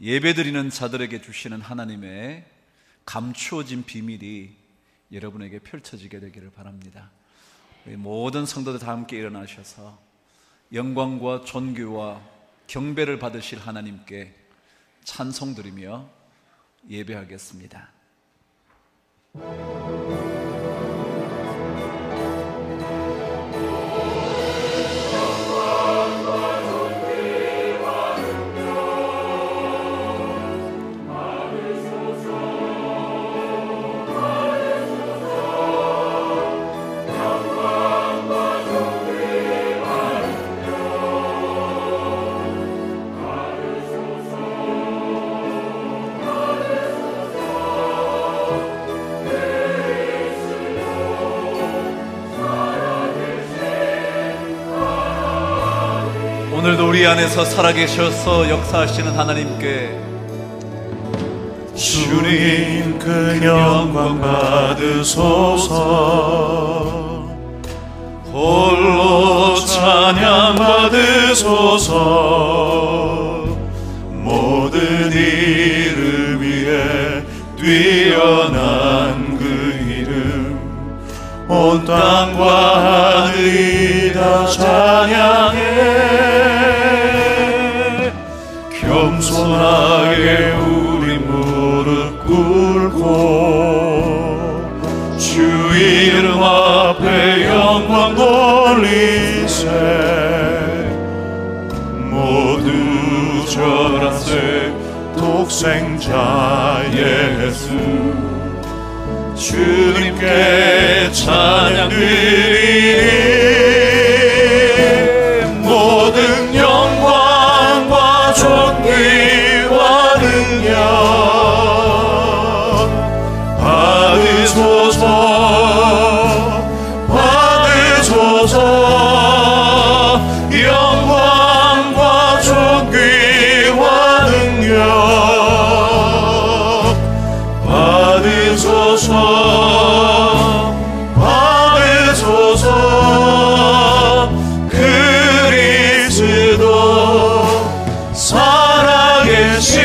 예배드리는 자들에게 주시는 하나님의 감추어진 비밀이 여러분에게 펼쳐지게 되기를 바랍니다. 우리 모든 성도들 다 함께 일어나셔서 영광과 존귀와 경배를 받으실 하나님께 찬송드리며 예배하겠습니다. 오늘도 우리 안에서 살아계셔서 역사하시는 하나님께 주님 그 영광 받으소서, 홀로 찬양 받으소서. 모든 이름 위에 뛰어난 그 이름, 온 땅과 하늘이 다 찬양해. 겸손하게 우리 무릎 꿇고 주 이름 앞에 영광 돌리세. 모두 절하세 독생자 예수, 주님께 찬양 드리니 모든 영광과 존귀와 능력 받으소서, 받으소서. 영광과 존귀와 능력 받으소서, 받으소서. 그리스도 살아계신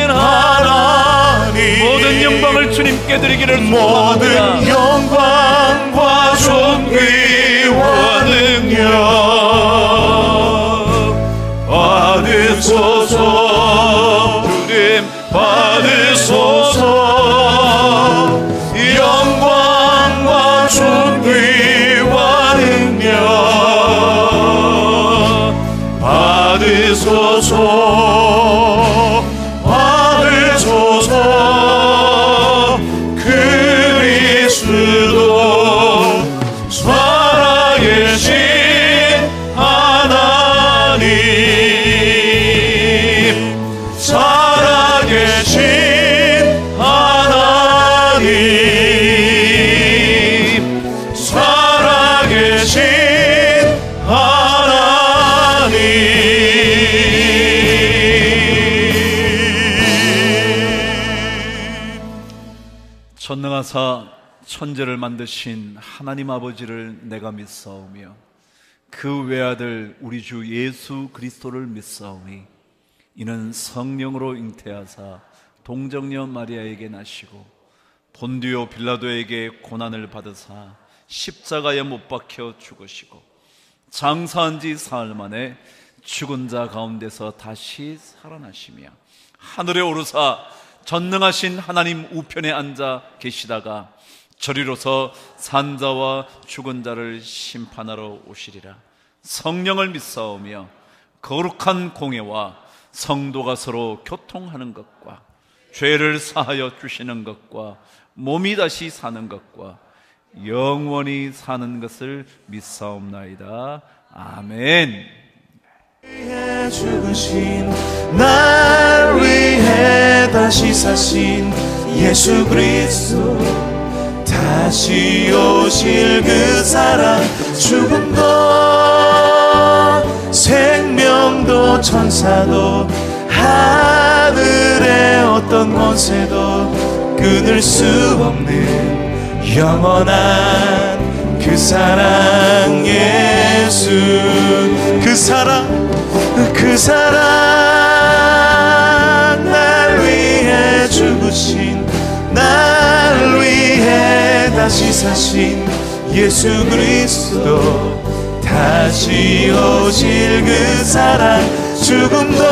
하나님, 모든 영광을 주님께 드리기를 모든 소망합니다. 영광과 존귀와 능력 받으소서. 주님 받으소서. 영광과 존귀와 능력 받으소서, 받으소서. 그리스도 살아계신 하나님, 살아계신 하나님, 살아계신 전능하사 천지를 만드신 하나님 아버지를 내가 믿사오며 그 외아들 우리 주 예수 그리스도를 믿사오니 이는 성령으로 잉태하사 동정녀 마리아에게 나시고 본디오 빌라도에게 고난을 받으사 십자가에 못 박혀 죽으시고 장사한 지 사흘 만에 죽은 자 가운데서 다시 살아나시며 하늘에 오르사 전능하신 하나님 우편에 앉아 계시다가 저리로서 산자와 죽은 자를 심판하러 오시리라. 성령을 믿사오며 거룩한 공회와 성도가 서로 교통하는 것과 죄를 사하여 주시는 것과 몸이 다시 사는 것과 영원히 사는 것을 믿사옵나이다. 아멘. 위해 죽으신, 날 위해 다시 사신 예수 그리스도, 다시 오실 그 사랑, 죽음도 생명도 천사도 하늘의 어떤 권세도 끊을 수 없는 영원한 그 사랑 예수, 그 사랑, 그 사랑 사신 예수 그리스도, 다시 오실 그 사랑, 죽음도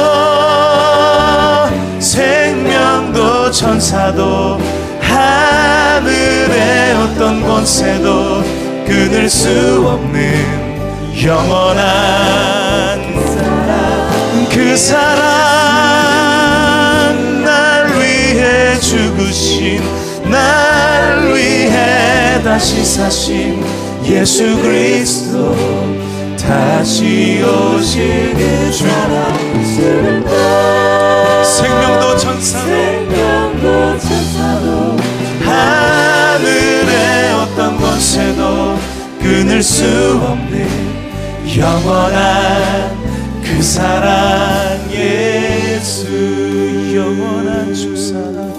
생명도 천사도 하늘의 어떤 권세도 끊을 수 없는 영원한 그 사랑, 날 위해 죽으신, 날 위해 다시 사신 예수 그리스도, 다시 오실 그 사랑, 생명도 천사도 하늘의 어떤 권세도 끊을 수 없는 영원한 그 사랑, 예수, 영원한 주사랑,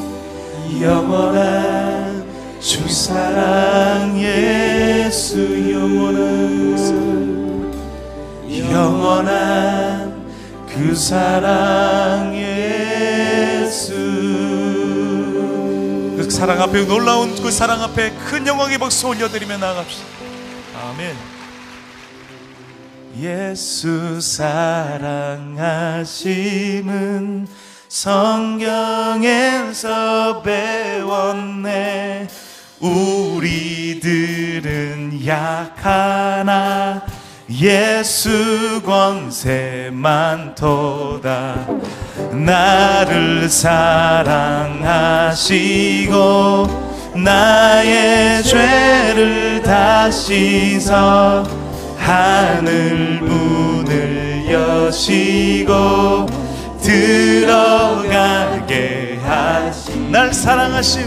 영원한 주사랑, 예수, 영원한 사랑, 영원한 그 사랑, 예수. 그 사랑 앞에, 놀라운 그 사랑 앞에 큰 영광의 박수 올려드리며 나아갑시다. 아멘. 예수 사랑하심은 성경에서 배웠네. 우리들은 약하나 예수 권세 많도다. 나를 사랑하시고 나의 죄를 다 씻어 하늘 문을 여시고 들어가게 하시. 날 사랑하심,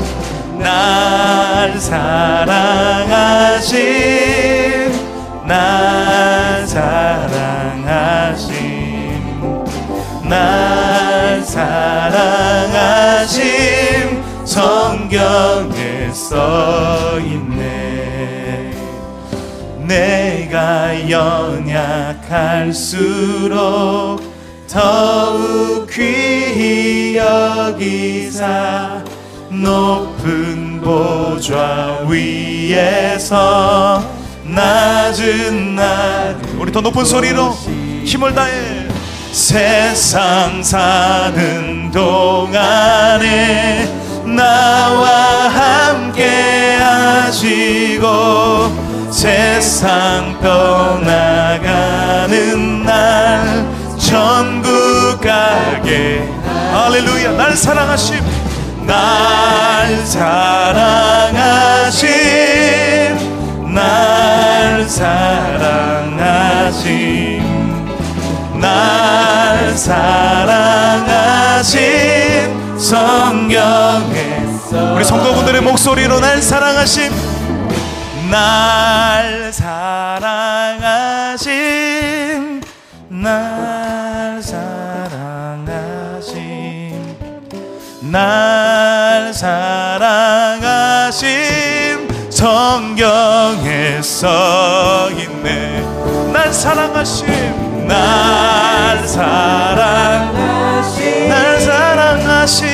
날 사랑하심, 날 사랑하심, 날 사랑하심, 성경에 써있네. 내가 연약할수록 더욱 귀히 여기사 높은 보좌 위에서 낮은 나를, 우리 더 높은 소리로 힘을 다해. 세상 사는 동안에 나와 함께 하시고 세상 떠나가는 날 천국 가게. 할렐루야. 날 사랑하심, 날 사랑하심, 날 사랑하심, 날 사랑하심, 성경에서. 우리 성도분들의 목소리로 날 사랑하심, 날 사랑하심, 날 사랑하심, 날 사랑하심, 성경에 써있네. 날 사랑하심, 날 사랑하심, 날 사랑하심,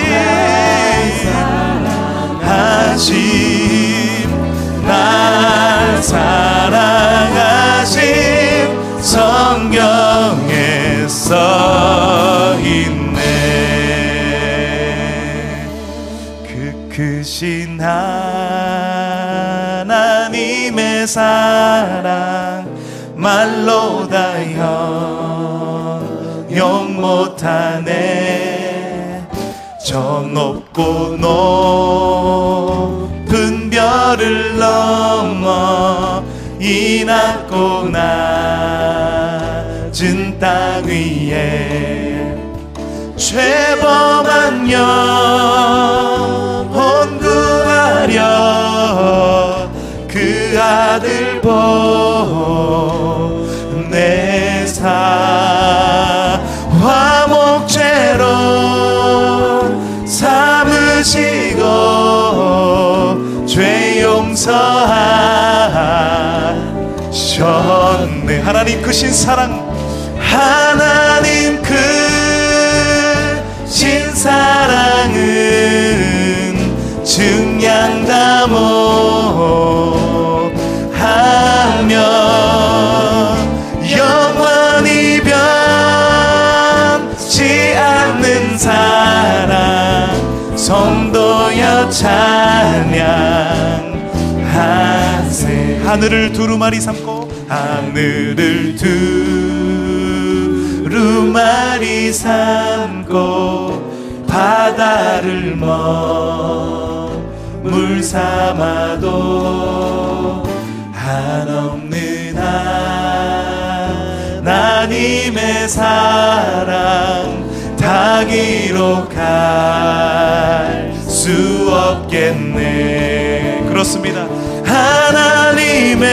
날 사랑하심, 성경에 써있네. 그 크신 하나님의 사랑 말로 다 영 못하네. 저 높고 높은 별을 넘어 이 낮고 낮은 땅 위에 죄범한 영혼 구하려 그 아들 보내사 화목제로 삼으시고 죄 용서하셨네. 하나님 크신 사랑, 하나님 크신 사랑은 증량 담어 사랑 성도여 찬양하세. 하늘을 두루마리 삼고 하늘을 두루마리 삼고 바다를 물 삼아도 한없는 하나님의 사랑 다 기록할 수 없겠네. 그렇습니다. 하나님의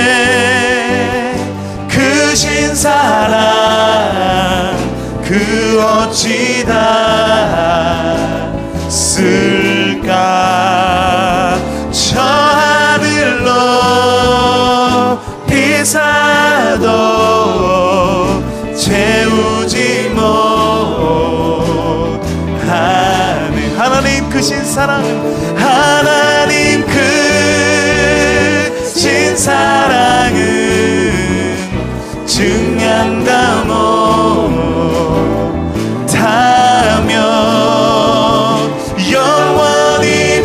크신 사랑 그 어찌 다 쓸까. 저 하늘로 비사도 채우지 못하는 하나님 크신 사랑은, 하나님 크신 사랑은 증량다 못하며 영원히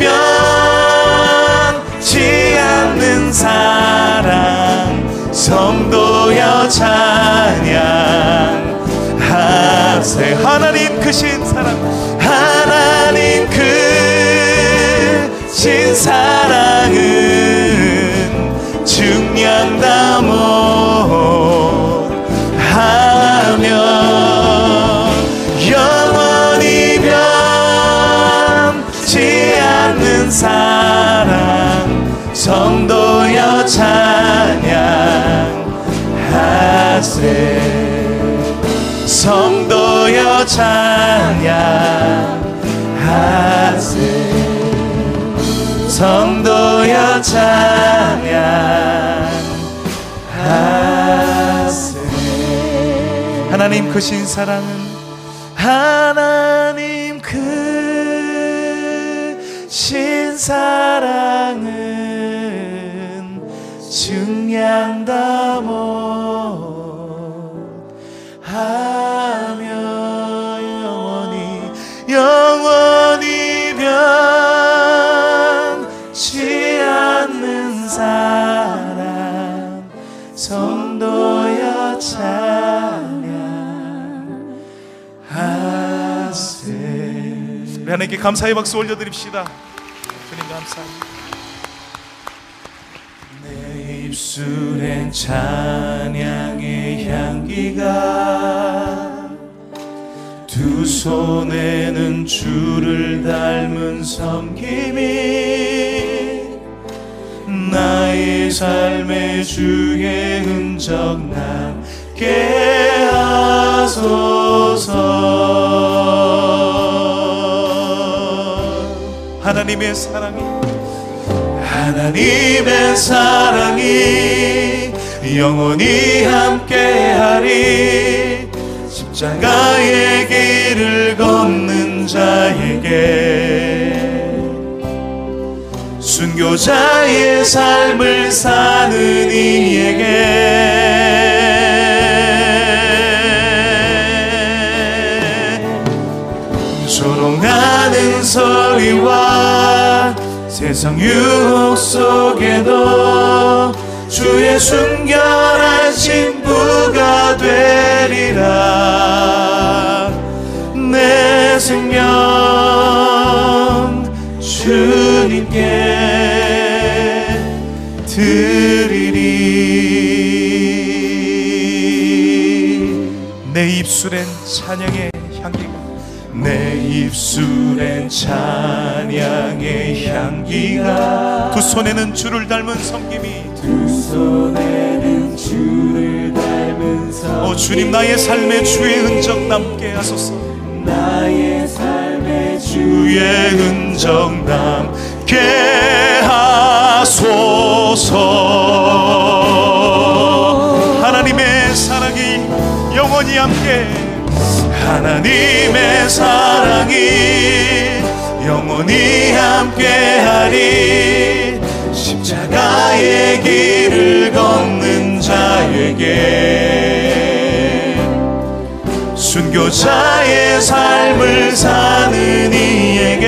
변치 않는 사랑 성도여 찬양하세. 하나님 크신 사랑, 하나님 크신 사랑은 증량다 못하며 영원히 변치 않는 사랑 성도여 찬양하세. 성도여 찬양하세. 성도여 찬양하세. 하나님 크신 사랑은, 하나님 크신 사랑은 증량다 못하며 영원히 변치 않는 사랑 성도여 찬양하세. 우리 하나님께 감사의 박수 올려드립시다. 주님 감사합니다. 내 입술엔 찬양의 향기가, 두 손에는 주를 닮은 섬김이, 나의 삶의 주의 흔적 남게 하소서. 하나님의 사랑이, 하나님의 사랑이 영원히 함께하리. 십자가의 길을 걷는 자에게, 순교자의 삶을 사는 이에게, 조롱하는 소리와 세상 유혹 속에도 주의 순결한 신부가 되리라. 내 생명 주님께 드리리. 내 입술엔 찬양의 향기가, 내 입술엔 찬양의 향기가, 두 손에는 주를 닮은 섬김이, 두 손에는 주를 닮은 섬김이. 오 주님, 나의 삶의 주의 흔적 남게 하소서. 나의 삶의 주의 흔적 남게 하소서. 하나님의 사랑이 영원히 함께, 하나님의 사랑이 영원히 함께하리. 십자가의 길을 걷는 자에게, 순교 순교자의 삶을 사는 이에게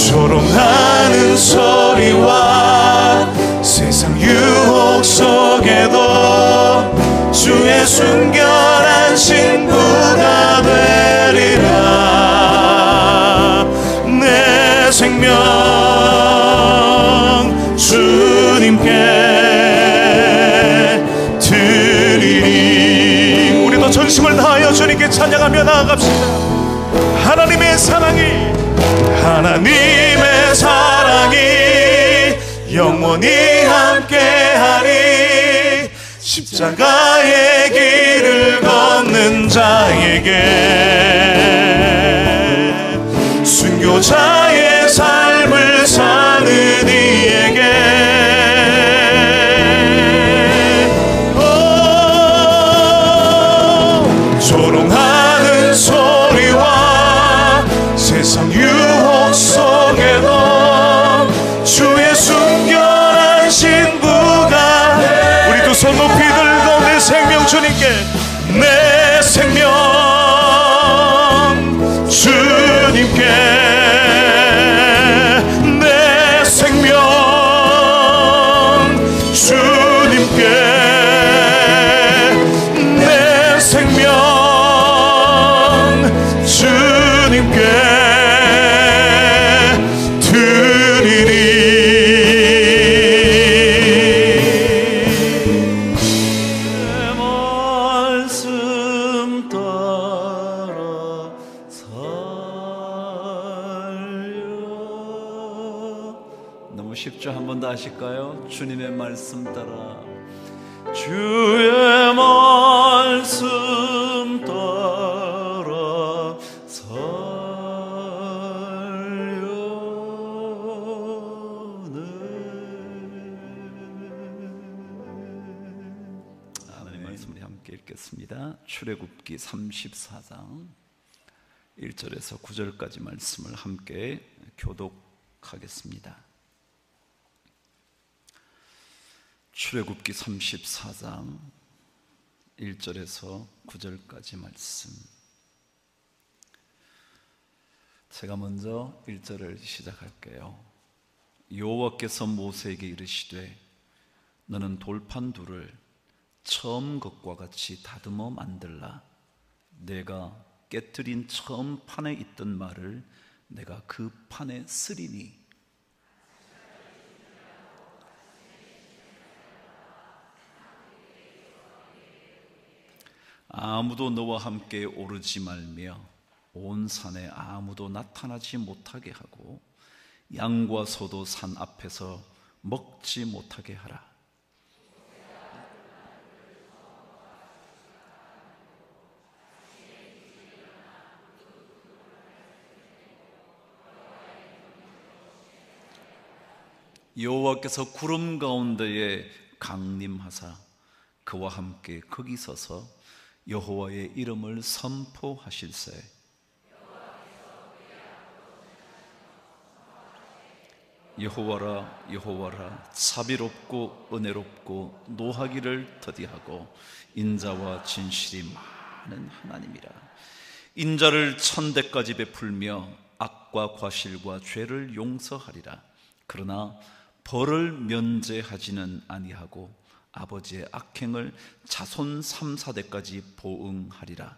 조롱하는 소리와 세상 유혹 속에도 주의 순결한 신부가 되리라. 내 생명 주님께 드리리. 우리도 전심을 다하여 주님께 찬양하며 나아갑시다. 하나님의 사랑이 영원히 함께하리. 십자가의 길을 걷는 자에게 순교자의 삶을 사는 이에게 조롱하는 소리와 세상 유혹 속에도 주의 순결한 신부가 우리 두 손 높이 들고 내 생명 주님께 내 생명 주님께 내 생명 주님께 내 생명 주님께 드리리. 내 말씀 따라 살려. 너무 쉽죠? 한 번 더 하실까요? 주님의 말씀 따라 주의 말씀 따라 하나님의 말씀을 함께 읽겠습니다. 출애굽기 34장 1절에서 9절까지 말씀을 함께 교독하겠습니다. 출애굽기 34장 1절에서 9절까지 말씀. 제가 먼저 1절을 시작할게요. 여호와께서 모세에게 이르시되 너는 돌판 둘을 처음 것과 같이 다듬어 만들라. 내가 깨트린 처음 판에 있던 말을 내가 그 판에 쓰리니 아무도 너와 함께 오르지 말며 온 산에 아무도 나타나지 못하게 하고 양과 소도 산 앞에서 먹지 못하게 하라. 여호와께서 구름 가운데에 강림하사 그와 함께 거기 서서 여호와의 이름을 선포하실세. 여호와라 여호와라 자비롭고 은혜롭고 노하기를 더디하고 인자와 진실이 많은 하나님이라. 인자를 천대까지 베풀며 악과 과실과 죄를 용서하리라. 그러나 벌을 면제하지는 아니하고 아버지의 악행을 자손 3, 4대까지 보응하리라.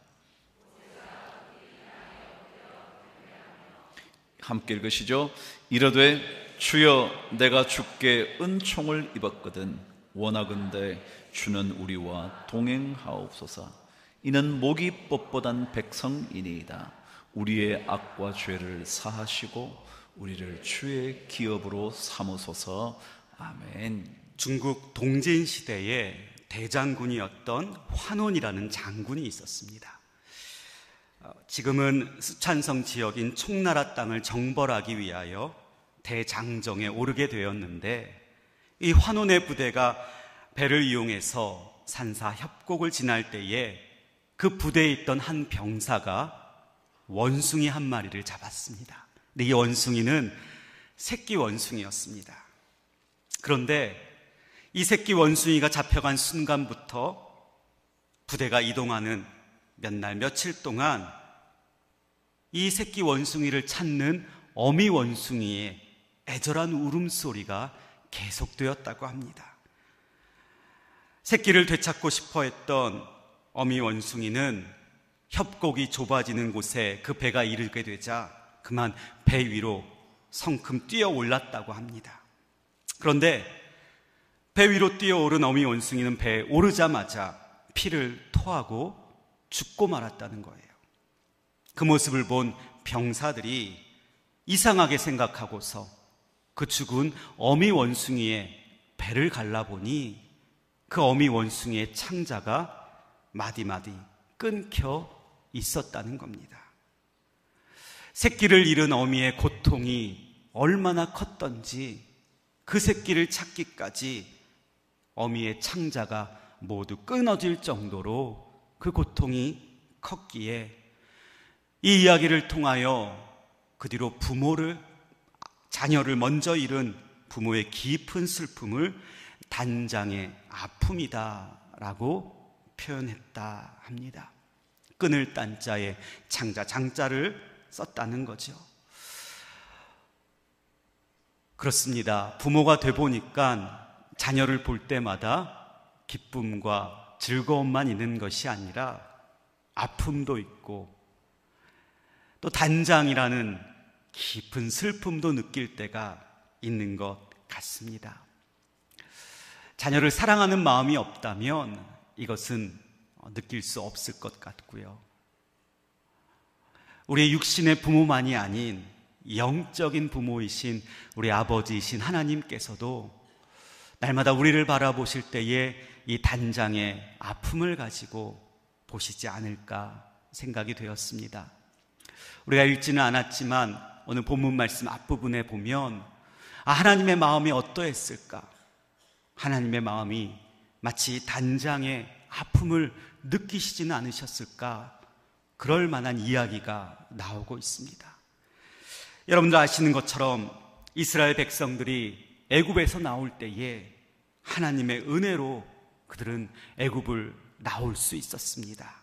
함께 읽으시죠. 이르되 주여 내가 주께 은총을 입었거든 원하건대 주는 우리와 동행하옵소서. 이는 모기법보단 백성이니이다. 우리의 악과 죄를 사하시고 우리를 주의 기업으로 삼으소서. 아멘. 중국 동진 시대에 대장군이었던 환원이라는 장군이 있었습니다. 지금은 쓰촨성 지역인 총나라 땅을 정벌하기 위하여 대장정에 오르게 되었는데, 이 환원의 부대가 배를 이용해서 산사 협곡을 지날 때에 그 부대에 있던 한 병사가 원숭이 한 마리를 잡았습니다. 근데 이 원숭이는 새끼 원숭이였습니다. 그런데 이 새끼 원숭이가 잡혀간 순간부터 부대가 이동하는 몇 날 며칠 동안 이 새끼 원숭이를 찾는 어미 원숭이의 애절한 울음소리가 계속되었다고 합니다. 새끼를 되찾고 싶어 했던 어미 원숭이는 협곡이 좁아지는 곳에 그 배가 이르게 되자 그만 배 위로 성큼 뛰어 올랐다고 합니다. 그런데 배 위로 뛰어오른 어미 원숭이는 배에 오르자마자 피를 토하고 죽고 말았다는 거예요. 그 모습을 본 병사들이 이상하게 생각하고서 그 죽은 어미 원숭이의 배를 갈라보니 그 어미 원숭이의 창자가 마디마디 끊겨 있었다는 겁니다. 새끼를 잃은 어미의 고통이 얼마나 컸던지 그 새끼를 찾기까지 어미의 창자가 모두 끊어질 정도로 그 고통이 컸기에 이 이야기를 통하여 그 뒤로 자녀를 먼저 잃은 부모의 깊은 슬픔을 단장의 아픔이다라고 표현했다 합니다. 끊을 딴자에 창자 장자를 썼다는 거죠. 그렇습니다. 부모가 돼 보니까 자녀를 볼 때마다 기쁨과 즐거움만 있는 것이 아니라 아픔도 있고 또 단장이라는 깊은 슬픔도 느낄 때가 있는 것 같습니다. 자녀를 사랑하는 마음이 없다면 이것은 느낄 수 없을 것 같고요. 우리의 육신의 부모만이 아닌 영적인 부모이신 우리 아버지이신 하나님께서도 날마다 우리를 바라보실 때에 이 단장의 아픔을 가지고 보시지 않을까 생각이 되었습니다. 우리가 읽지는 않았지만 오늘 본문 말씀 앞부분에 보면 하나님의 마음이 어떠했을까? 하나님의 마음이 마치 단장의 아픔을 느끼시지는 않으셨을까? 그럴 만한 이야기가 나오고 있습니다. 여러분도 아시는 것처럼 이스라엘 백성들이 애굽에서 나올 때에 하나님의 은혜로 그들은 애굽을 나올 수 있었습니다.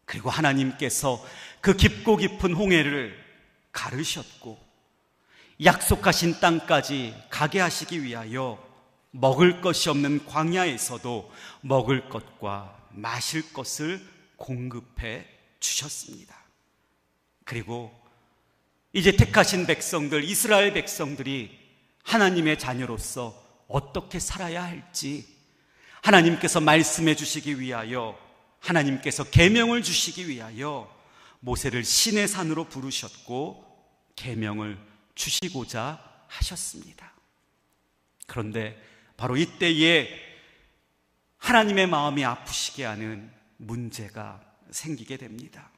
그리고 하나님께서 그 깊고 깊은 홍해를 가르셨고 약속하신 땅까지 가게 하시기 위하여 먹을 것이 없는 광야에서도 먹을 것과 마실 것을 공급해 주셨습니다. 그리고 이제 택하신 백성들, 이스라엘 백성들이 하나님의 자녀로서 어떻게 살아야 할지 하나님께서 말씀해 주시기 위하여, 하나님께서 계명을 주시기 위하여 모세를 시내 산으로 부르셨고 계명을 주시고자 하셨습니다. 그런데 바로 이때에 하나님의 마음이 아프시게 하는 문제가 생기게 됩니다.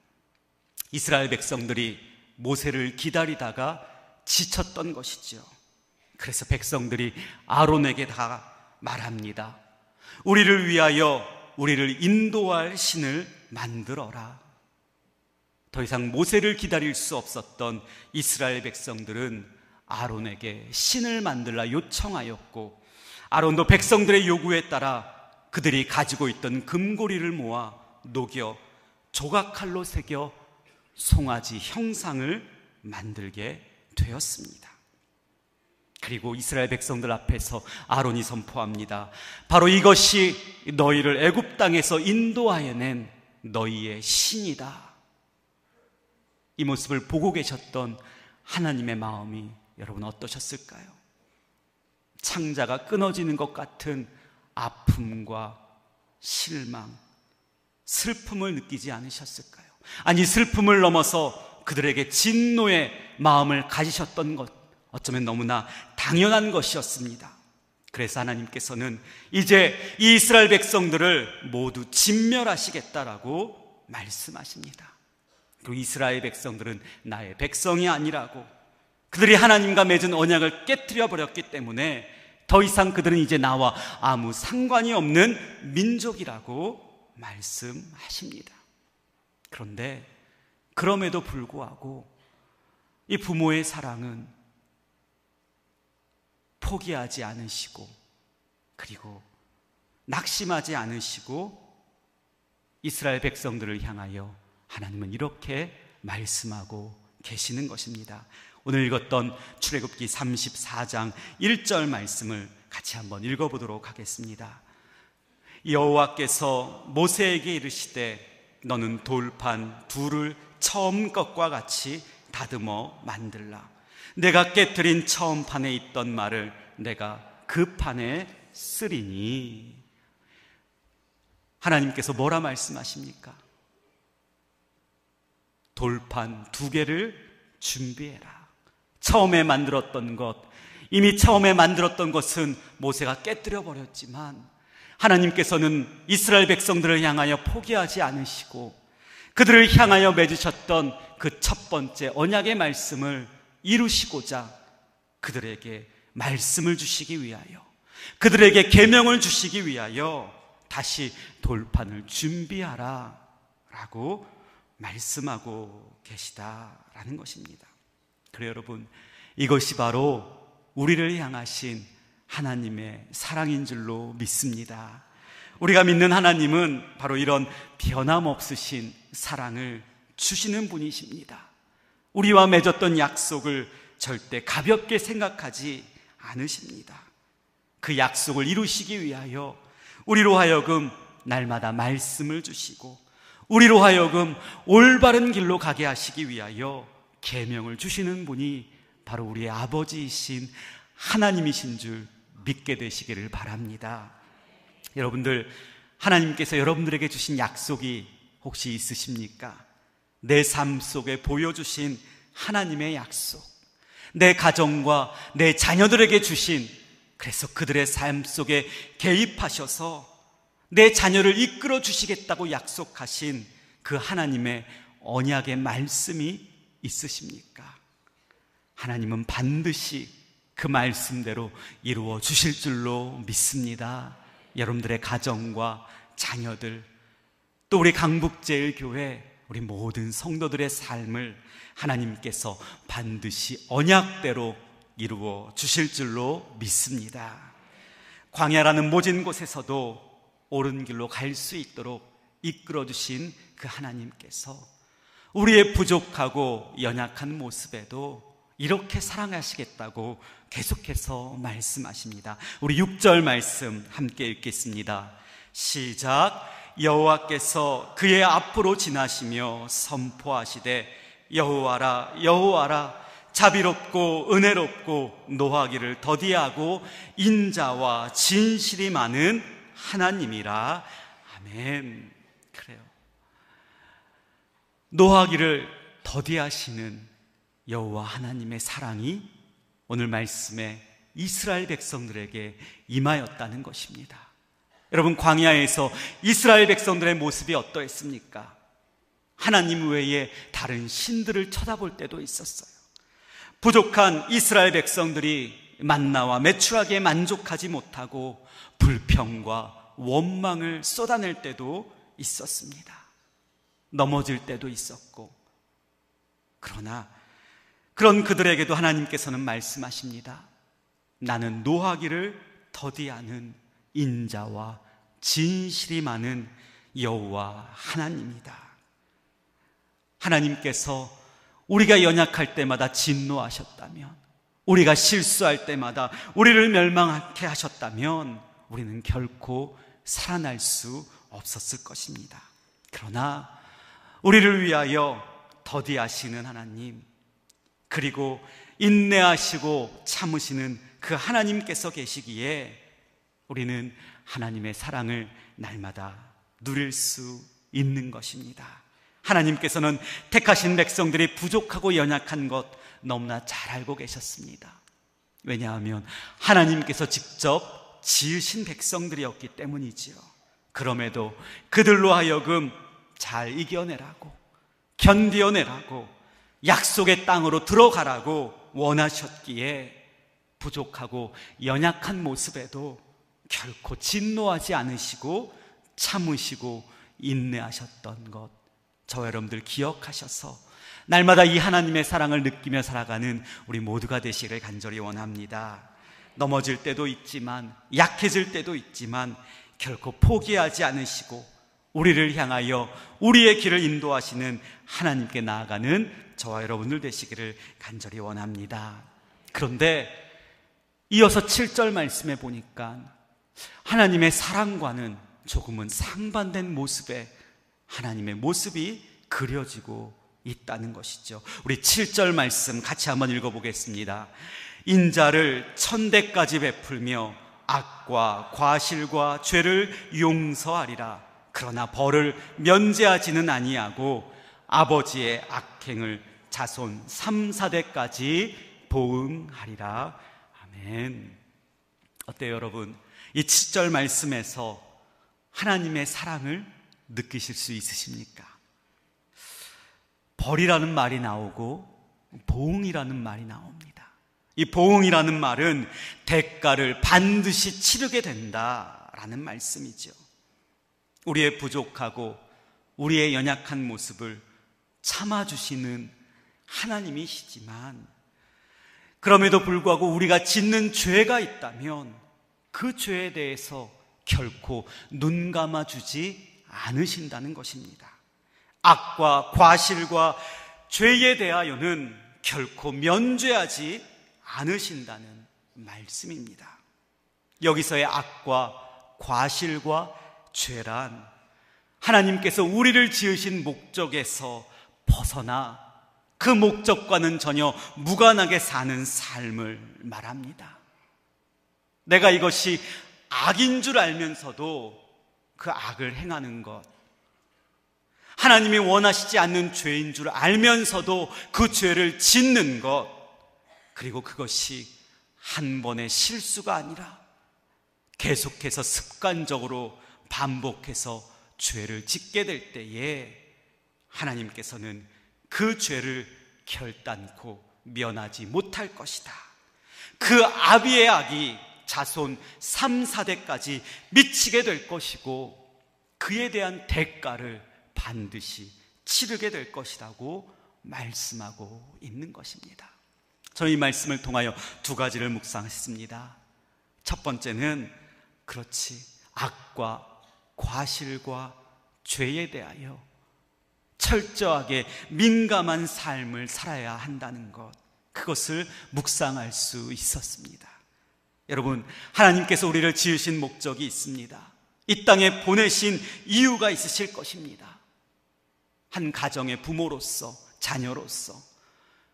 이스라엘 백성들이 모세를 기다리다가 지쳤던 것이죠. 그래서 백성들이 아론에게 다 말합니다. 우리를 위하여 우리를 인도할 신을 만들어라. 더 이상 모세를 기다릴 수 없었던 이스라엘 백성들은 아론에게 신을 만들라 요청하였고, 아론도 백성들의 요구에 따라 그들이 가지고 있던 금고리를 모아 녹여 조각칼로 새겨 송아지 형상을 만들게 되었습니다. 그리고 이스라엘 백성들 앞에서 아론이 선포합니다. 바로 이것이 너희를 애굽 땅에서 인도하여 낸 너희의 신이다. 이 모습을 보고 계셨던 하나님의 마음이 여러분 어떠셨을까요? 창자가 끊어지는 것 같은 아픔과 실망, 슬픔을 느끼지 않으셨을까요? 아니, 슬픔을 넘어서 그들에게 진노의 마음을 가지셨던 것, 어쩌면 너무나 당연한 것이었습니다. 그래서 하나님께서는 이제 이 이스라엘 백성들을 모두 진멸하시겠다라고 말씀하십니다. 그리고 이스라엘 백성들은 나의 백성이 아니라고, 그들이 하나님과 맺은 언약을 깨뜨려 버렸기 때문에 더 이상 그들은 이제 나와 아무 상관이 없는 민족이라고 말씀하십니다. 그런데 그럼에도 불구하고 이 부모의 사랑은 포기하지 않으시고 그리고 낙심하지 않으시고 이스라엘 백성들을 향하여 하나님은 이렇게 말씀하고 계시는 것입니다. 오늘 읽었던 출애굽기 34장 1절 말씀을 같이 한번 읽어보도록 하겠습니다. 여호와께서 모세에게 이르시되 너는 돌판 둘을 처음 것과 같이 다듬어 만들라. 내가 깨트린 처음 판에 있던 말을 내가 그 판에 쓰리니. 하나님께서 뭐라 말씀하십니까? 돌판 2개를 준비해라. 처음에 만들었던 것, 이미 처음에 만들었던 것은 모세가 깨뜨려 버렸지만 하나님께서는 이스라엘 백성들을 향하여 포기하지 않으시고 그들을 향하여 맺으셨던 그 첫 번째 언약의 말씀을 이루시고자 그들에게 말씀을 주시기 위하여, 그들에게 계명을 주시기 위하여 다시 돌판을 준비하라 라고 말씀하고 계시다라는 것입니다. 그래요, 여러분, 이것이 바로 우리를 향하신 하나님의 사랑인 줄로 믿습니다. 우리가 믿는 하나님은 바로 이런 변함없으신 사랑을 주시는 분이십니다. 우리와 맺었던 약속을 절대 가볍게 생각하지 않으십니다. 그 약속을 이루시기 위하여 우리로 하여금 날마다 말씀을 주시고 우리로 하여금 올바른 길로 가게 하시기 위하여 계명을 주시는 분이 바로 우리의 아버지이신 하나님이신 줄 믿게 되시기를 바랍니다. 여러분들, 하나님께서 여러분들에게 주신 약속이 혹시 있으십니까? 내 삶 속에 보여주신 하나님의 약속, 내 가정과 내 자녀들에게 주신, 그래서 그들의 삶 속에 개입하셔서 내 자녀를 이끌어 주시겠다고 약속하신 그 하나님의 언약의 말씀이 있으십니까? 하나님은 반드시 그 말씀대로 이루어 주실 줄로 믿습니다. 여러분들의 가정과 자녀들, 또 우리 강북제일교회 우리 모든 성도들의 삶을 하나님께서 반드시 언약대로 이루어 주실 줄로 믿습니다. 광야라는 모진 곳에서도 옳은 길로 갈 수 있도록 이끌어 주신 그 하나님께서 우리의 부족하고 연약한 모습에도 이렇게 사랑하시겠다고 계속해서 말씀하십니다. 우리 6절 말씀 함께 읽겠습니다. 시작. 여호와께서 그의 앞으로 지나시며 선포하시되 여호와라 여호와라 자비롭고 은혜롭고 노하기를 더디하고 인자와 진실이 많은 하나님이라. 아멘. 그래요. 노하기를 더디하시는 여호와 하나님의 사랑이 오늘 말씀에 이스라엘 백성들에게 임하였다는 것입니다. 여러분, 광야에서 이스라엘 백성들의 모습이 어떠했습니까? 하나님 외에 다른 신들을 쳐다볼 때도 있었어요. 부족한 이스라엘 백성들이 만나와 메추라기에 만족하지 못하고 불평과 원망을 쏟아낼 때도 있었습니다. 넘어질 때도 있었고, 그러나 그런 그들에게도 하나님께서는 말씀하십니다. 나는 노하기를 더디하는 인자와 진실이 많은 여호와 하나님이다. 하나님께서 우리가 연약할 때마다 진노하셨다면, 우리가 실수할 때마다 우리를 멸망하게 하셨다면 우리는 결코 살아날 수 없었을 것입니다. 그러나 우리를 위하여 더디하시는 하나님, 그리고 인내하시고 참으시는 그 하나님께서 계시기에 우리는 하나님의 사랑을 날마다 누릴 수 있는 것입니다. 하나님께서는 택하신 백성들이 부족하고 연약한 것 너무나 잘 알고 계셨습니다. 왜냐하면 하나님께서 직접 지으신 백성들이었기 때문이지요. 그럼에도 그들로 하여금 잘 이겨내라고, 견디어내라고, 약속의 땅으로 들어가라고 원하셨기에 부족하고 연약한 모습에도 결코 진노하지 않으시고 참으시고 인내하셨던 것, 저와 여러분들 기억하셔서 날마다 이 하나님의 사랑을 느끼며 살아가는 우리 모두가 되시기를 간절히 원합니다. 넘어질 때도 있지만, 약해질 때도 있지만 결코 포기하지 않으시고 우리를 향하여 우리의 길을 인도하시는 하나님께 나아가는 저와 여러분들 되시기를 간절히 원합니다. 그런데 이어서 7절 말씀에 보니까 하나님의 사랑과는 조금은 상반된 모습의 하나님의 모습이 그려지고 있다는 것이죠. 우리 7절 말씀 같이 한번 읽어보겠습니다. 인자를 천대까지 베풀며 악과 과실과 죄를 용서하리라. 그러나 벌을 면제하지는 아니하고 아버지의 악행을 자손 3, 4대까지 보응하리라. 아멘. 어때요, 여러분? 이 7절 말씀에서 하나님의 사랑을 느끼실 수 있으십니까? 벌이라는 말이 나오고 보응이라는 말이 나옵니다. 이 보응이라는 말은 대가를 반드시 치르게 된다라는 말씀이죠. 우리의 부족하고 우리의 연약한 모습을 참아주시는 하나님이시지만, 그럼에도 불구하고 우리가 짓는 죄가 있다면 그 죄에 대해서 결코 눈 감아주지 않으신다는 것입니다. 악과 과실과 죄에 대하여는 결코 면죄하지 않으신다는 말씀입니다. 여기서의 악과 과실과 죄란 하나님께서 우리를 지으신 목적에서 벗어나 그 목적과는 전혀 무관하게 사는 삶을 말합니다. 내가 이것이 악인 줄 알면서도 그 악을 행하는 것, 하나님이 원하시지 않는 죄인 줄 알면서도 그 죄를 짓는 것, 그리고 그것이 한 번의 실수가 아니라 계속해서 습관적으로 반복해서 죄를 짓게 될 때에 하나님께서는 그 죄를 결단코 면하지 못할 것이다. 그 아비의 악이 자손 3, 4대까지 미치게 될 것이고 그에 대한 대가를 반드시 치르게 될 것이라고 말씀하고 있는 것입니다. 저는 이 말씀을 통하여 두 가지를 묵상했습니다. 첫 번째는 그렇지, 악과 과실과 죄에 대하여 철저하게 민감한 삶을 살아야 한다는 것, 그것을 묵상할 수 있었습니다. 여러분, 하나님께서 우리를 지으신 목적이 있습니다. 이 땅에 보내신 이유가 있으실 것입니다. 한 가정의 부모로서, 자녀로서,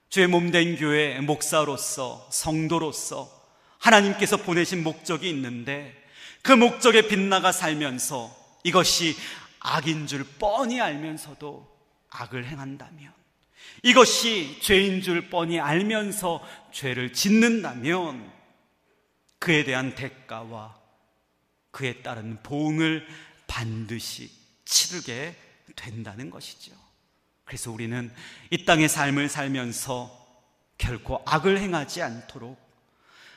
주의 몸된 교회 목사로서, 성도로서 하나님께서 보내신 목적이 있는데, 그 목적에 빗나가 살면서 이것이 악인 줄 뻔히 알면서도 악을 행한다면, 이것이 죄인 줄 뻔히 알면서 죄를 짓는다면 그에 대한 대가와 그에 따른 보응을 반드시 치르게 된다는 것이죠. 그래서 우리는 이 땅의 삶을 살면서 결코 악을 행하지 않도록,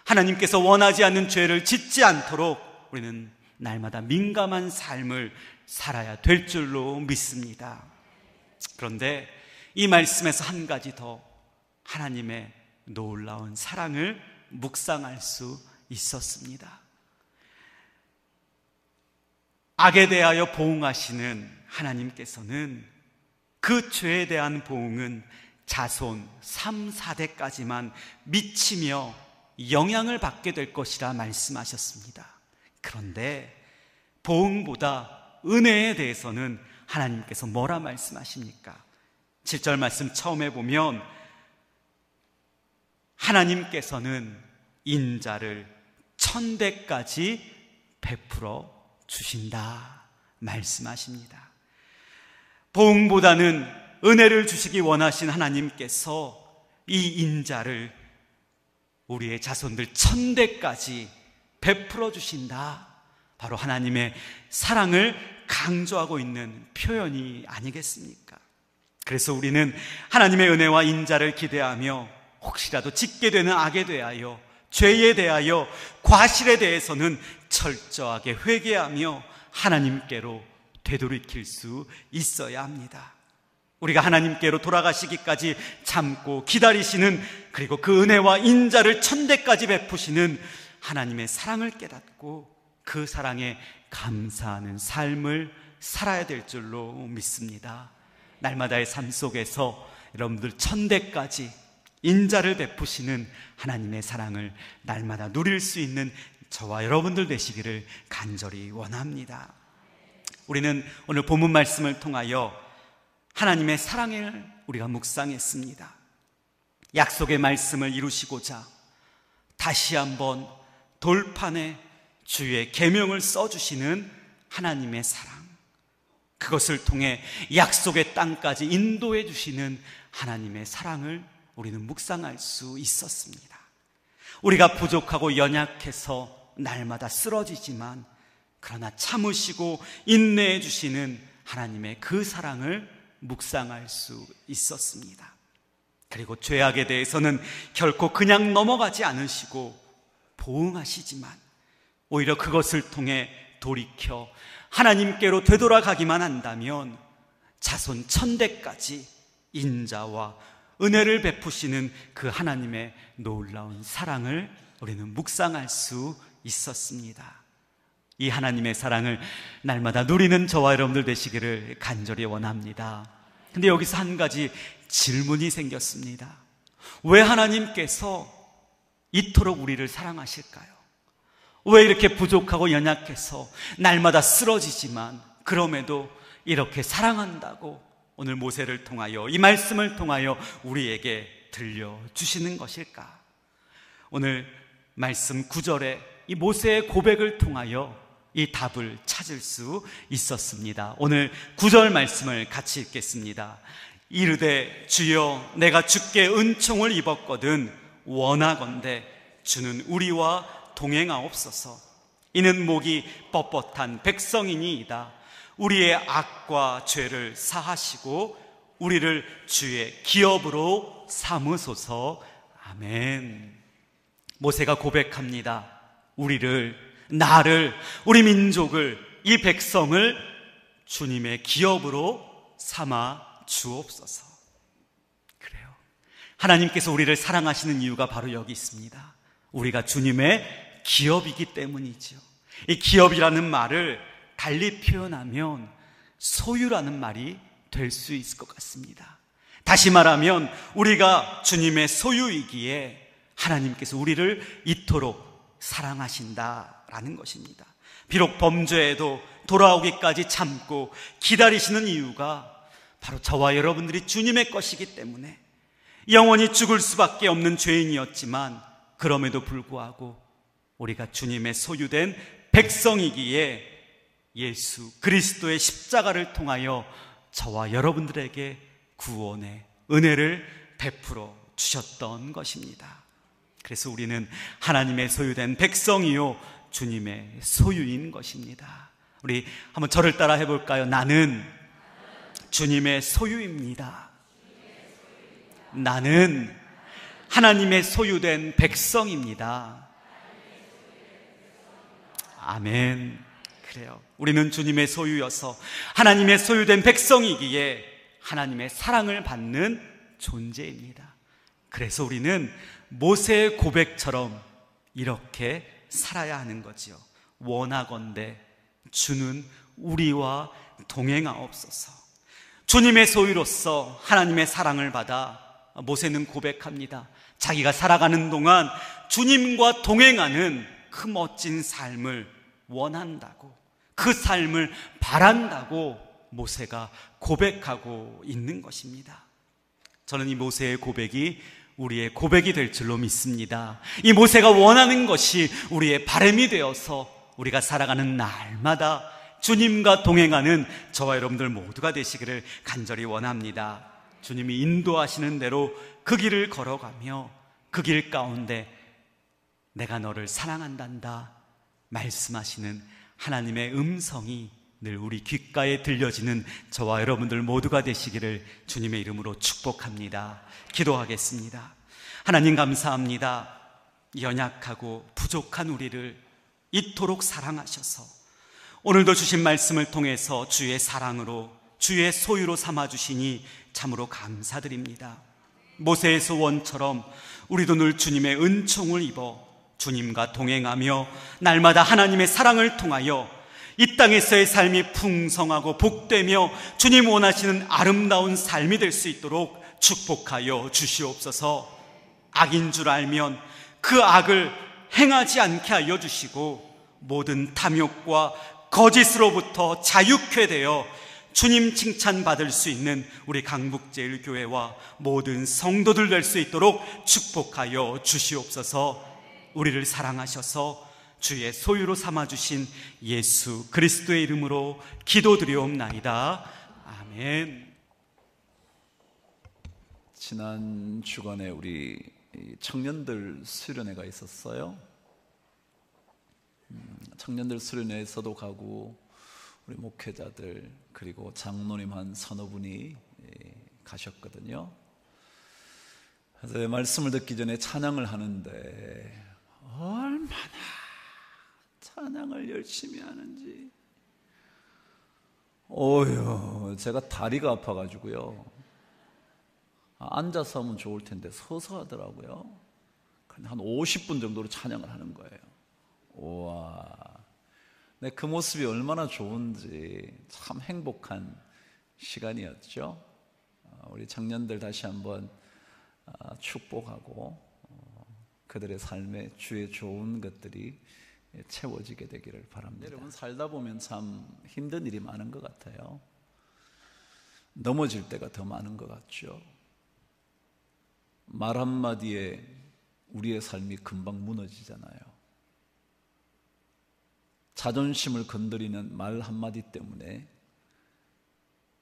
하나님께서 원하지 않는 죄를 짓지 않도록 우리는 날마다 민감한 삶을 살아야 될 줄로 믿습니다. 그런데 이 말씀에서 한 가지 더 하나님의 놀라운 사랑을 묵상할 수 있었습니다. 악에 대하여 보응하시는 하나님께서는 그 죄에 대한 보응은 자손 3, 4대까지만 미치며 영향을 받게 될 것이라 말씀하셨습니다. 그런데 보응보다 은혜에 대해서는 하나님께서 뭐라 말씀하십니까? 7절 말씀 처음에 보면 하나님께서는 인자를 1000대까지 베풀어 주신다 말씀하십니다. 보응보다는 은혜를 주시기 원하신 하나님께서 이 인자를 우리의 자손들 1000대까지 베풀어 주신다, 바로 하나님의 사랑을 강조하고 있는 표현이 아니겠습니까? 그래서 우리는 하나님의 은혜와 인자를 기대하며 혹시라도 짓게 되는 악에 대하여, 죄에 대하여, 과실에 대해서는 철저하게 회개하며 하나님께로 되돌이킬 수 있어야 합니다. 우리가 하나님께로 돌아가시기까지 참고 기다리시는, 그리고 그 은혜와 인자를 1000대까지 베푸시는 하나님의 사랑을 깨닫고 그 사랑에 감사하는 삶을 살아야 될 줄로 믿습니다. 날마다의 삶 속에서 여러분들 천대까지 인자를 베푸시는 하나님의 사랑을 날마다 누릴 수 있는 저와 여러분들 되시기를 간절히 원합니다. 우리는 오늘 본문 말씀을 통하여 하나님의 사랑을 우리가 묵상했습니다. 약속의 말씀을 이루시고자 다시 한번 돌판에 주의 계명을 써주시는 하나님의 사랑, 그것을 통해 약속의 땅까지 인도해 주시는 하나님의 사랑을 우리는 묵상할 수 있었습니다. 우리가 부족하고 연약해서 날마다 쓰러지지만 그러나 참으시고 인내해 주시는 하나님의 그 사랑을 묵상할 수 있었습니다. 그리고 죄악에 대해서는 결코 그냥 넘어가지 않으시고 보응하시지만 오히려 그것을 통해 돌이켜 하나님께로 되돌아가기만 한다면 자손 천대까지 인자와 은혜를 베푸시는 그 하나님의 놀라운 사랑을 우리는 묵상할 수 있었습니다. 이 하나님의 사랑을 날마다 누리는 저와 여러분들 되시기를 간절히 원합니다. 근데 여기서 한 가지 질문이 생겼습니다. 왜 하나님께서 이토록 우리를 사랑하실까요? 왜 이렇게 부족하고 연약해서 날마다 쓰러지지만 그럼에도 이렇게 사랑한다고 오늘 모세를 통하여, 이 말씀을 통하여 우리에게 들려주시는 것일까? 오늘 말씀 9절에 이 모세의 고백을 통하여 이 답을 찾을 수 있었습니다. 오늘 9절 말씀을 같이 읽겠습니다. 이르되 주여 내가 주께 은총을 입었거든 원하건대 주는 우리와 동행하옵소서. 이는 목이 뻣뻣한 백성이니이다. 우리의 악과 죄를 사하시고 우리를 주의 기업으로 삼으소서. 아멘. 모세가 고백합니다. 우리를, 나를, 우리 민족을, 이 백성을 주님의 기업으로 삼아 주옵소서. 그래요. 하나님께서 우리를 사랑하시는 이유가 바로 여기 있습니다. 우리가 주님의 기업이기 때문이죠. 이 기업이라는 말을 달리 표현하면 소유라는 말이 될 수 있을 것 같습니다. 다시 말하면 우리가 주님의 소유이기에 하나님께서 우리를 이토록 사랑하신다라는 것입니다. 비록 범죄에도 돌아오기까지 참고 기다리시는 이유가 바로 저와 여러분들이 주님의 것이기 때문에, 영원히 죽을 수밖에 없는 죄인이었지만 그럼에도 불구하고 우리가 주님의 소유된 백성이기에 예수 그리스도의 십자가를 통하여 저와 여러분들에게 구원의 은혜를 베풀어 주셨던 것입니다. 그래서 우리는 하나님의 소유된 백성이요 주님의 소유인 것입니다. 우리 한번 저를 따라 해볼까요? 나는 주님의 소유입니다. 나는 하나님의 소유된 백성입니다. 아멘. 그래요. 우리는 주님의 소유여서 하나님의 소유된 백성이기에 하나님의 사랑을 받는 존재입니다. 그래서 우리는 모세의 고백처럼 이렇게 살아야 하는 거지요. 원하건대 주는 우리와 동행하옵소서. 주님의 소유로서 하나님의 사랑을 받아 모세는 고백합니다. 자기가 살아가는 동안 주님과 동행하는 그 멋진 삶을 원한다고, 그 삶을 바란다고 모세가 고백하고 있는 것입니다. 저는 이 모세의 고백이 우리의 고백이 될 줄로 믿습니다. 이 모세가 원하는 것이 우리의 바람이 되어서 우리가 살아가는 날마다 주님과 동행하는 저와 여러분들 모두가 되시기를 간절히 원합니다. 주님이 인도하시는 대로 그 길을 걸어가며 그 길 가운데 내가 너를 사랑한단다 말씀하시는 하나님의 음성이 늘 우리 귓가에 들려지는 저와 여러분들 모두가 되시기를 주님의 이름으로 축복합니다. 기도하겠습니다. 하나님 감사합니다. 연약하고 부족한 우리를 이토록 사랑하셔서 오늘도 주신 말씀을 통해서 주의 사랑으로, 주의 소유로 삼아주시니 참으로 감사드립니다. 모세의 소원처럼 우리도 늘 주님의 은총을 입어 주님과 동행하며 날마다 하나님의 사랑을 통하여 이 땅에서의 삶이 풍성하고 복되며 주님 원하시는 아름다운 삶이 될 수 있도록 축복하여 주시옵소서. 악인 줄 알면 그 악을 행하지 않게 하여 주시고 모든 탐욕과 거짓으로부터 자유케 되어 주님 칭찬받을 수 있는 우리 강북제일교회와 모든 성도들 될 수 있도록 축복하여 주시옵소서. 우리를 사랑하셔서 주의 소유로 삼아주신 예수 그리스도의 이름으로 기도드리옵나이다. 아멘. 지난 주간에 우리 청년들 수련회가 있었어요. 청년들 수련회에서도 가고 우리 목회자들 그리고 장로님 한 서너 분이 가셨거든요. 그래서 말씀을 듣기 전에 찬양을 하는데 얼마나 찬양을 열심히 하는지 제가 다리가 아파가지고요. 앉아서 하면 좋을 텐데 서서 하더라고요. 근데 한 50분 정도로 찬양을 하는 거예요. 우와, 그 모습이 얼마나 좋은지 참 행복한 시간이었죠. 우리 청년들 다시 한번 축복하고 그들의 삶에 주의 좋은 것들이 채워지게 되기를 바랍니다. 여러분, 살다 보면 참 힘든 일이 많은 것 같아요. 넘어질 때가 더 많은 것 같죠. 말 한마디에 우리의 삶이 금방 무너지잖아요. 자존심을 건드리는 말 한마디 때문에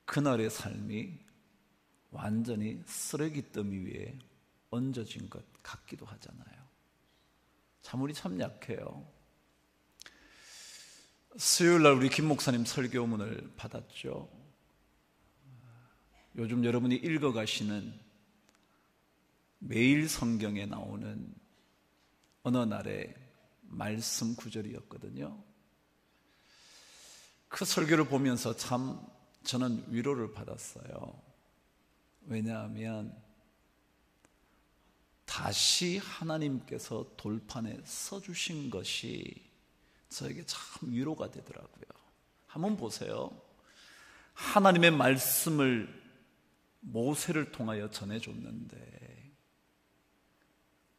그날의 삶이 완전히 쓰레기 더미 위에 얹어진 것 같기도 하잖아요. 참 우리 참 약해요. 수요일날 우리 김 목사님 설교문을 받았죠. 요즘 여러분이 읽어가시는 매일 성경에 나오는 어느 날의 말씀 구절이었거든요. 그 설교를 보면서 참 저는 위로를 받았어요. 왜냐하면 다시 하나님께서 돌판에 서주신 것이 저에게 참 위로가 되더라고요. 한번 보세요. 하나님의 말씀을 모세를 통하여 전해줬는데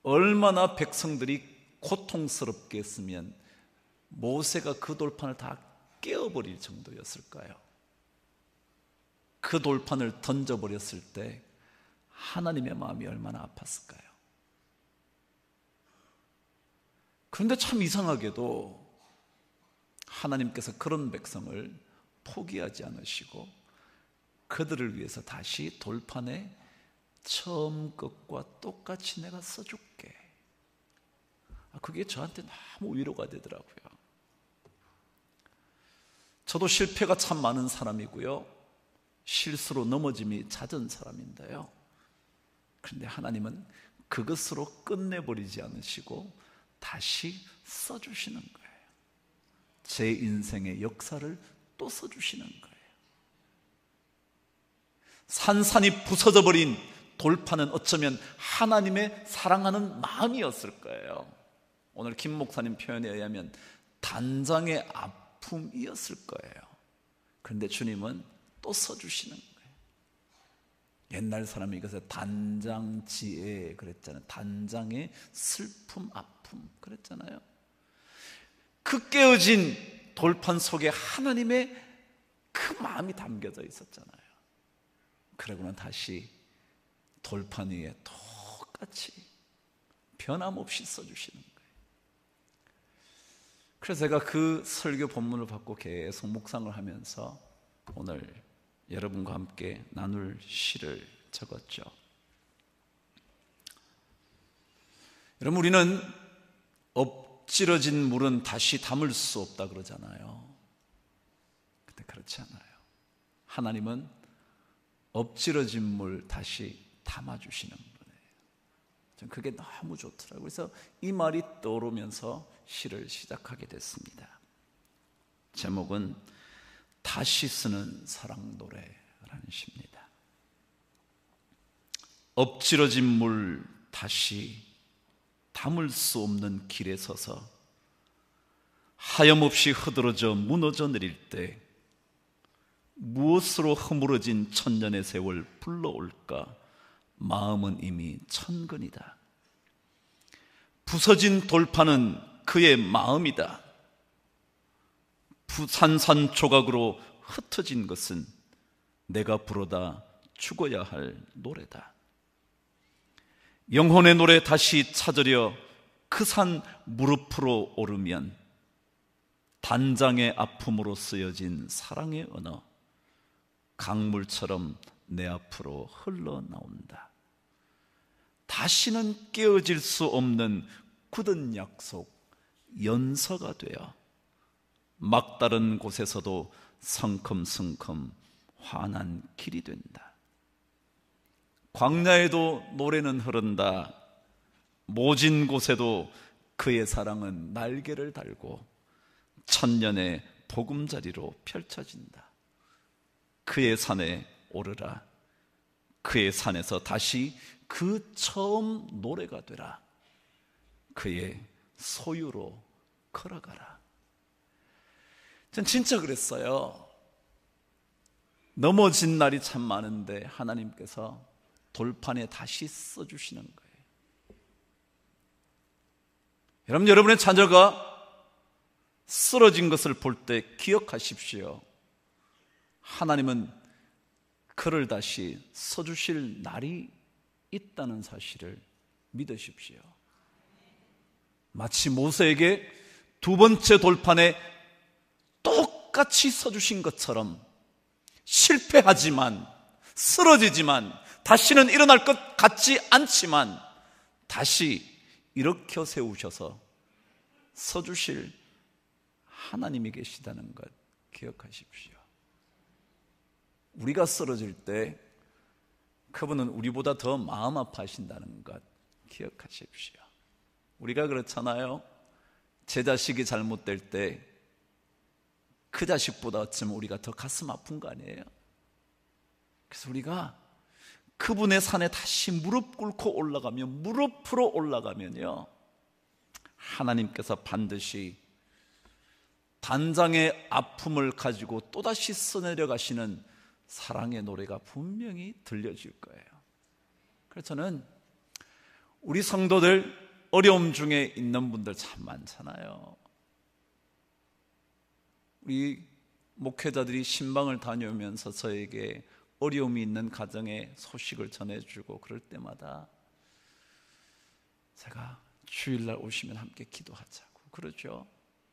얼마나 백성들이 고통스럽게 했으면 모세가 그 돌판을 다 깨어버릴 정도였을까요? 그 돌판을 던져버렸을 때 하나님의 마음이 얼마나 아팠을까요? 그런데 참 이상하게도 하나님께서 그런 백성을 포기하지 않으시고 그들을 위해서 다시 돌판에 처음 것과 똑같이 내가 써줄게. 그게 저한테 너무 위로가 되더라고요. 저도 실패가 참 많은 사람이고요. 실수로 넘어짐이 잦은 사람인데요. 그런데 하나님은 그것으로 끝내버리지 않으시고 다시 써주시는 거예요. 제 인생의 역사를 또 써주시는 거예요. 산산이 부서져 버린 돌판은 어쩌면 하나님의 사랑하는 마음이었을 거예요. 오늘 김 목사님 표현에 의하면 단장의 아픔이었을 거예요. 그런데 주님은 또 써주시는 거예요. 옛날 사람이 이것을 단장지혜 그랬잖아요. 단장의 슬픔, 아픔 그랬잖아요. 그 깨어진 돌판 속에 하나님의 그 마음이 담겨져 있었잖아요. 그러고는 다시 돌판 위에 똑같이 변함없이 써주시는 거예요. 그래서 제가 그 설교 본문을 받고 계속 묵상을 하면서 오늘 여러분과 함께 나눌 시를 적었죠. 여러분, 우리는 엎질러진 물은 다시 담을 수 없다 그러잖아요. 근데 그렇지 않아요. 하나님은 엎질러진 물 다시 담아주시는 분이에요. 전 그게 너무 좋더라고요. 그래서 이 말이 떠오르면서 시를 시작하게 됐습니다. 제목은 다시 쓰는 사랑 노래라는 시입니다. 엎질러진 물 다시 담을 수 없는 길에 서서 하염없이 흐드러져 무너져 내릴 때 무엇으로 허물어진 천년의 세월 불러올까? 마음은 이미 천근이다. 부서진 돌판은 그의 마음이다. 산산조각으로 흩어진 것은 내가 부르다 죽어야 할 노래다. 영혼의 노래 다시 찾으려 그 산 무릎으로 오르면 단장의 아픔으로 쓰여진 사랑의 언어 강물처럼 내 앞으로 흘러나온다. 다시는 깨어질 수 없는 굳은 약속, 연서가 되어 막다른 곳에서도 성큼성큼 환한 길이 된다. 광야에도 노래는 흐른다. 모진 곳에도 그의 사랑은 날개를 달고 천년의 보금자리로 펼쳐진다. 그의 산에 오르라. 그의 산에서 다시 그 처음 노래가 되라. 그의 소유로 걸어가라. 전 진짜 그랬어요. 넘어진 날이 참 많은데 하나님께서 돌판에 다시 써주시는 거예요. 여러분의 자녀가 쓰러진 것을 볼 때 기억하십시오. 하나님은 그를 다시 써주실 날이 있다는 사실을 믿으십시오. 마치 모세에게 두 번째 돌판에 똑같이 써주신 것처럼 실패하지만, 쓰러지지만, 다시는 일어날 것 같지 않지만 다시 일으켜 세우셔서 써주실 하나님이 계시다는 것 기억하십시오. 우리가 쓰러질 때 그분은 우리보다 더 마음 아파하신다는 것 기억하십시오. 우리가 그렇잖아요. 제 자식이 잘못될 때 그 자식보다 어쩌면 우리가 더 가슴 아픈 거 아니에요? 그래서 우리가 그분의 산에 다시 무릎 꿇고 올라가면, 무릎으로 올라가면요, 하나님께서 반드시 단장의 아픔을 가지고 또다시 써내려 가시는 사랑의 노래가 분명히 들려질 거예요. 그래서 저는 우리 성도들 어려움 중에 있는 분들 참 많잖아요. 우리 목회자들이 신방을 다녀오면서 저에게 어려움이 있는 가정의 소식을 전해주고 그럴 때마다 제가 주일날 오시면 함께 기도하자고 그러죠.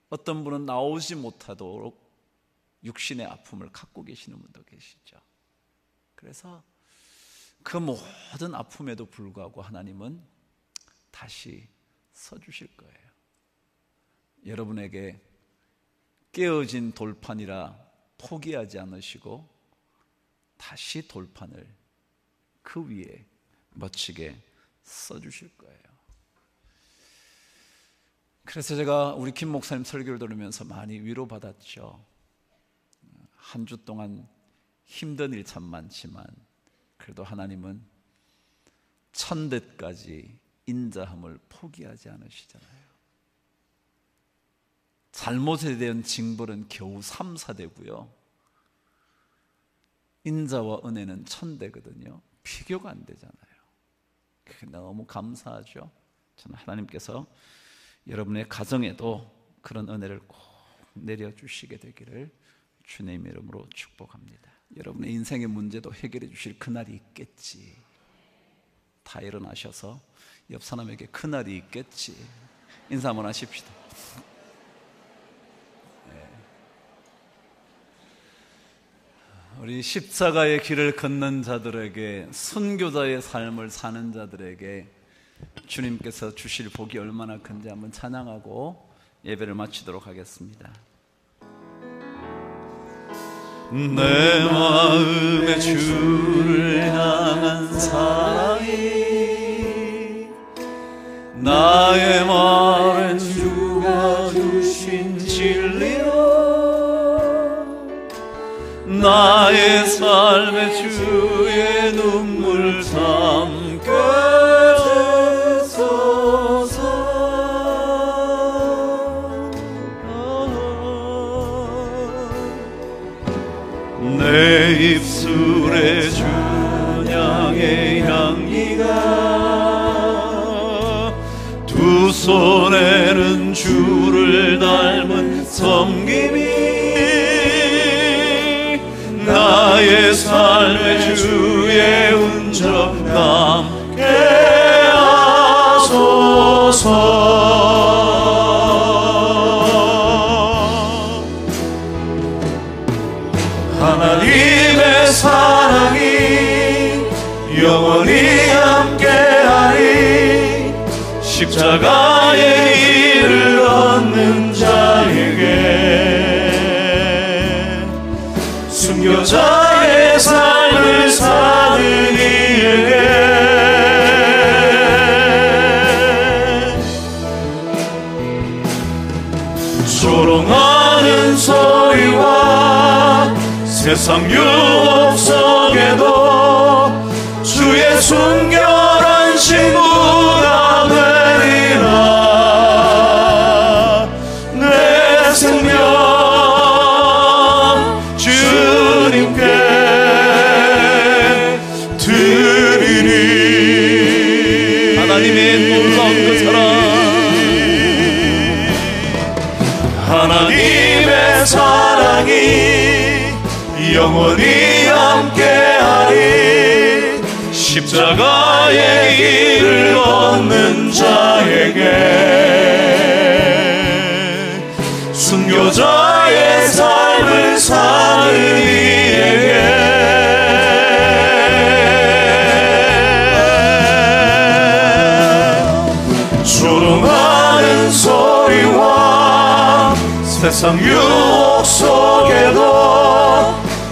어떤 분은 나오지 못하도록 육신의 아픔을 갖고 계시는 분도 계시죠. 그래서 그 모든 아픔에도 불구하고 하나님은 다시 써주실 거예요. 여러분에게 깨어진 돌판이라 포기하지 않으시고 다시 돌판을 그 위에 멋지게 써주실 거예요. 그래서 제가 우리 김 목사님 설교를 들으면서 많이 위로받았죠. 한 주 동안 힘든 일 참 많지만 그래도 하나님은 천대까지 인자함을 포기하지 않으시잖아요. 잘못에 대한 징벌은 겨우 3, 4대고요. 인자와 은혜는 1000대거든요. 비교가 안 되잖아요. 그게 너무 감사하죠. 저는 하나님께서 여러분의 가정에도 그런 은혜를 꼭 내려주시게 되기를 주님 이름으로 축복합니다. 여러분의 인생의 문제도 해결해 주실 그날이 있겠지. 다 일어나셔서 옆 사람에게 그날이 있겠지. 인사 한번 하십시다. 우리 십자가의 길을 걷는 자들에게, 순교자의 삶을 사는 자들에게 주님께서 주실 복이 얼마나 큰지 한번 찬양하고 예배를 마치도록 하겠습니다. 내 마음에 주를 향한 사랑이, 나의 말은 주가 주신 진리로, 나의 삶에 주의 눈물 담게 되소서. 내 입술에 주냥의 향기가 두 손에는 주를 닮은 섬김이 나의 삶의 주의 운전 함께 하소서. 하나님의 사랑이 영원히 함께하리. 십자가의 일을 얻는 자에게 순교자의 삶을 사는 이에게 조롱하는 소리와 세상 유혹 속에도 주의 순결한 신부가 되리라. 내 생명 주님께 드리리. 하나님의 놀라운 그 사랑, 하나님의 사랑이 영원히 함께하리. 십자가의 일을 얻는 자에게 순교자의 삶을 사는 이에게 조롱하는 소리와 세상 유혹 속에도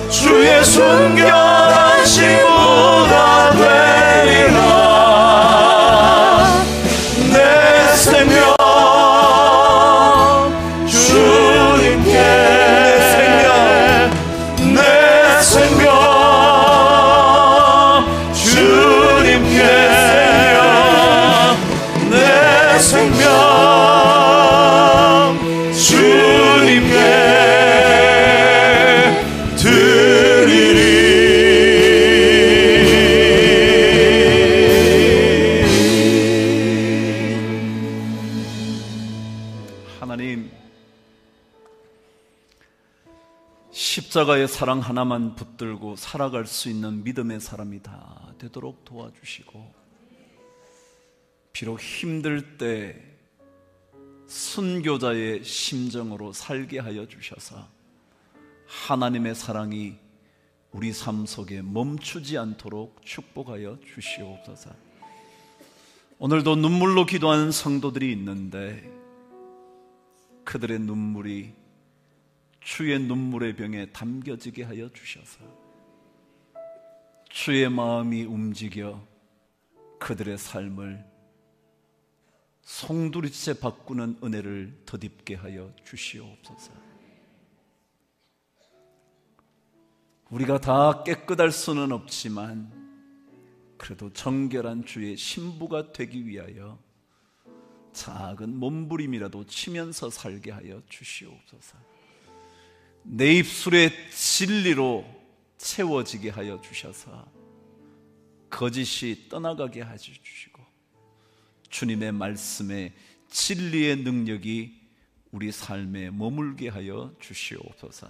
주의 순결한 신부가 되리라. 내 생명 주님께, 내 생명 주님께, 내 생명 주님께 하나님, 십자가의 사랑 하나만 붙들고 살아갈 수 있는 믿음의 사람이 다 되도록 도와주시고, 비록 힘들 때 순교자의 심정으로 살게 하여 주셔서 하나님의 사랑이 우리 삶 속에 멈추지 않도록 축복하여 주시옵소서. 오늘도 눈물로 기도하는 성도들이 있는데 그들의 눈물이 주의 눈물의 병에 담겨지게 하여 주셔서 주의 마음이 움직여 그들의 삶을 송두리째 바꾸는 은혜를 덧입게 하여 주시옵소서. 우리가 다 깨끗할 수는 없지만 그래도 정결한 주의 신부가 되기 위하여 작은 몸부림이라도 치면서 살게 하여 주시옵소서. 내 입술의 진리로 채워지게 하여 주셔서 거짓이 떠나가게 하여 주시고 주님의 말씀에 진리의 능력이 우리 삶에 머물게 하여 주시옵소서.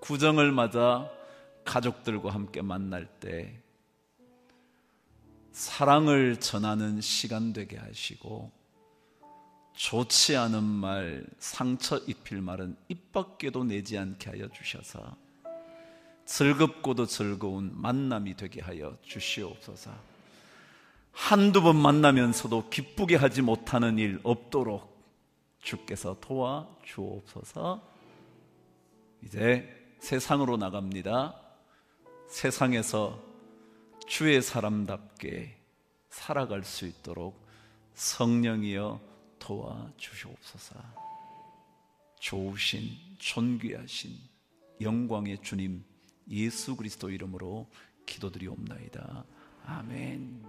구정을 맞아 가족들과 함께 만날 때 사랑을 전하는 시간 되게 하시고 좋지 않은 말, 상처 입힐 말은 입 밖에도 내지 않게 하여 주셔서 즐겁고도 즐거운 만남이 되게 하여 주시옵소서. 한두 번 만나면서도 기쁘게 하지 못하는 일 없도록 주께서 도와주옵소서. 이제 세상으로 나갑니다. 세상에서 주의 사람답게 살아갈 수 있도록 성령이여 도와주시옵소서. 좋으신 존귀하신 영광의 주님 예수 그리스도 이름으로 기도드리옵나이다. 아멘.